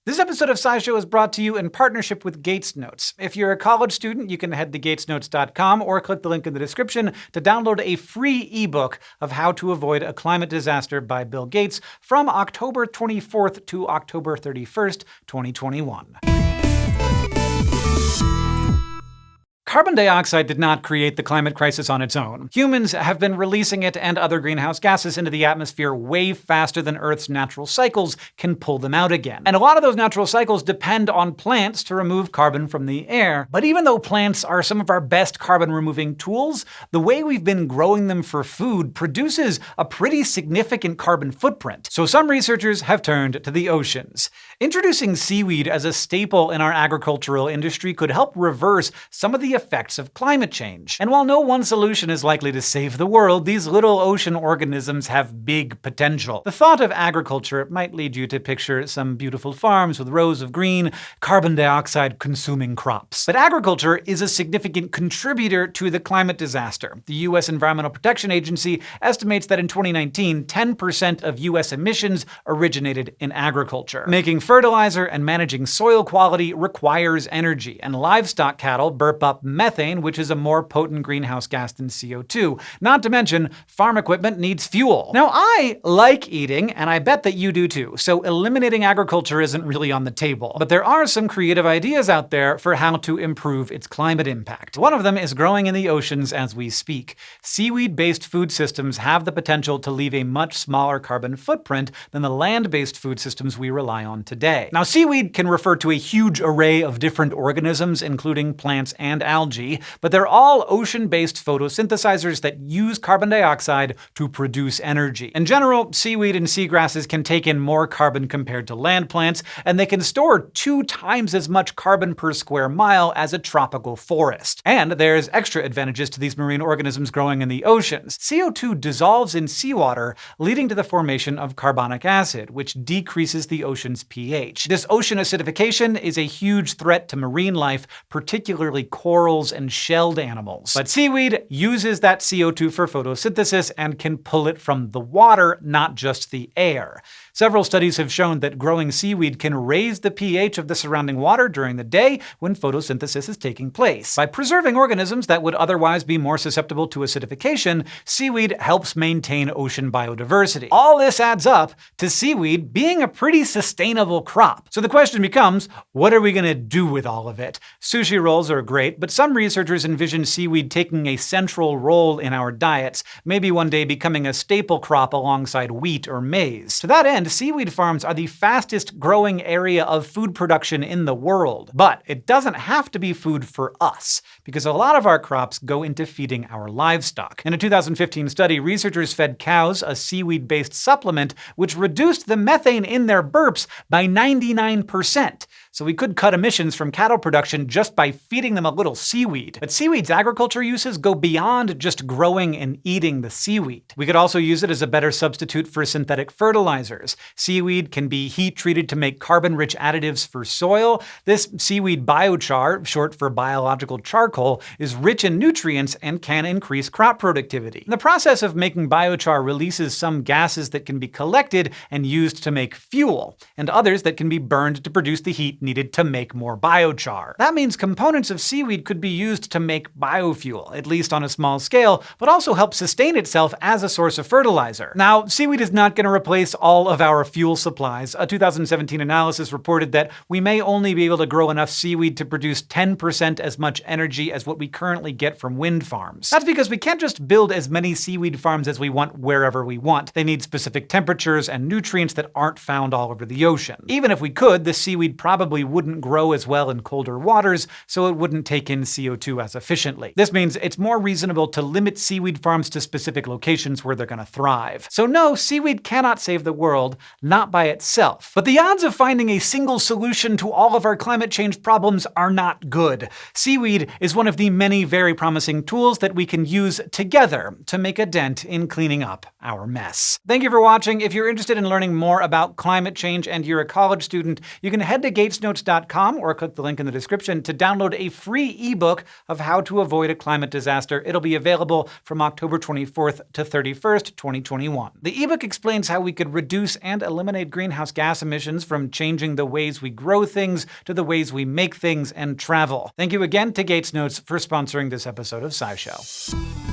This episode of SciShow is brought to you in partnership with Gates Notes. If you're a college student, you can head to gatesnotes.com or click the link in the description to download a free ebook of How to Avoid a Climate Disaster by Bill Gates from October 24th to October 31st, 2021. Carbon dioxide did not create the climate crisis on its own. Humans have been releasing it and other greenhouse gases into the atmosphere way faster than Earth's natural cycles can pull them out again. And a lot of those natural cycles depend on plants to remove carbon from the air. But even though plants are some of our best carbon-removing tools, the way we've been growing them for food produces a pretty significant carbon footprint. So some researchers have turned to the oceans. Introducing seaweed as a staple in our agricultural industry could help reverse some of the effects of climate change. And while no one solution is likely to save the world, these little ocean organisms have big potential. The thought of agriculture might lead you to picture some beautiful farms with rows of green, carbon dioxide-consuming crops. But agriculture is a significant contributor to the climate disaster. The U.S. Environmental Protection Agency estimates that in 2019, 10% of U.S. emissions originated in agriculture. Making fertilizer and managing soil quality requires energy, and livestock cattle burp up methane, which is a more potent greenhouse gas than CO2. Not to mention, farm equipment needs fuel. Now, I like eating, and I bet that you do too, so eliminating agriculture isn't really on the table. But there are some creative ideas out there for how to improve its climate impact. One of them is growing in the oceans as we speak. Seaweed-based food systems have the potential to leave a much smaller carbon footprint than the land-based food systems we rely on today. Now, seaweed can refer to a huge array of different organisms, including plants and algae, but they're all ocean-based photosynthesizers that use carbon dioxide to produce energy. In general, seaweed and seagrasses can take in more carbon compared to land plants, and they can store 2 times as much carbon per square mile as a tropical forest. And there's extra advantages to these marine organisms growing in the oceans. CO2 dissolves in seawater, leading to the formation of carbonic acid, which decreases the ocean's pH. This ocean acidification is a huge threat to marine life, particularly corals and shelled animals. But seaweed uses that CO2 for photosynthesis and can pull it from the water, not just the air. Several studies have shown that growing seaweed can raise the pH of the surrounding water during the day when photosynthesis is taking place. By preserving organisms that would otherwise be more susceptible to acidification, seaweed helps maintain ocean biodiversity. All this adds up to seaweed being a pretty sustainable crop. So the question becomes, what are we going to do with all of it? Sushi rolls are great, but some researchers envision seaweed taking a central role in our diets, maybe one day becoming a staple crop alongside wheat or maize. To that end, seaweed farms are the fastest growing area of food production in the world. But it doesn't have to be food for us, because a lot of our crops go into feeding our livestock. In a 2015 study, researchers fed cows a seaweed-based supplement, which reduced the methane in their burps by 99%. So we could cut emissions from cattle production just by feeding them a little seaweed. But seaweed's agriculture uses go beyond just growing and eating the seaweed. We could also use it as a better substitute for synthetic fertilizers. Seaweed can be heat-treated to make carbon-rich additives for soil. This seaweed biochar, short for biological charcoal, is rich in nutrients and can increase crop productivity. The process of making biochar releases some gases that can be collected and used to make fuel, and others that can be burned to produce the heat needed to make more biochar. That means components of seaweed could be used to make biofuel, at least on a small scale, but also help sustain itself as a source of fertilizer. Now, seaweed is not going to replace all of our fuel supplies. A 2017 analysis reported that we may only be able to grow enough seaweed to produce 10% as much energy as what we currently get from wind farms. That's because we can't just build as many seaweed farms as we want wherever we want. They need specific temperatures and nutrients that aren't found all over the ocean. Even if we could, the seaweed probably wouldn't grow as well in colder waters, so it wouldn't take in CO2 as efficiently. This means it's more reasonable to limit seaweed farms to specific locations where they're going to thrive. So no, seaweed cannot save the world, not by itself. But the odds of finding a single solution to all of our climate change problems are not good. Seaweed is one of the many very promising tools that we can use together to make a dent in cleaning up our mess. Thank you for watching. If you're interested in learning more about climate change and you're a college student, you can head to Gates gatesnotes.com or click the link in the description to download a free ebook of how to avoid a climate disaster. It'll be available from October 24th to 31st, 2021. The ebook explains how we could reduce and eliminate greenhouse gas emissions, from changing the ways we grow things to the ways we make things and travel. Thank you again to Gates Notes for sponsoring this episode of SciShow.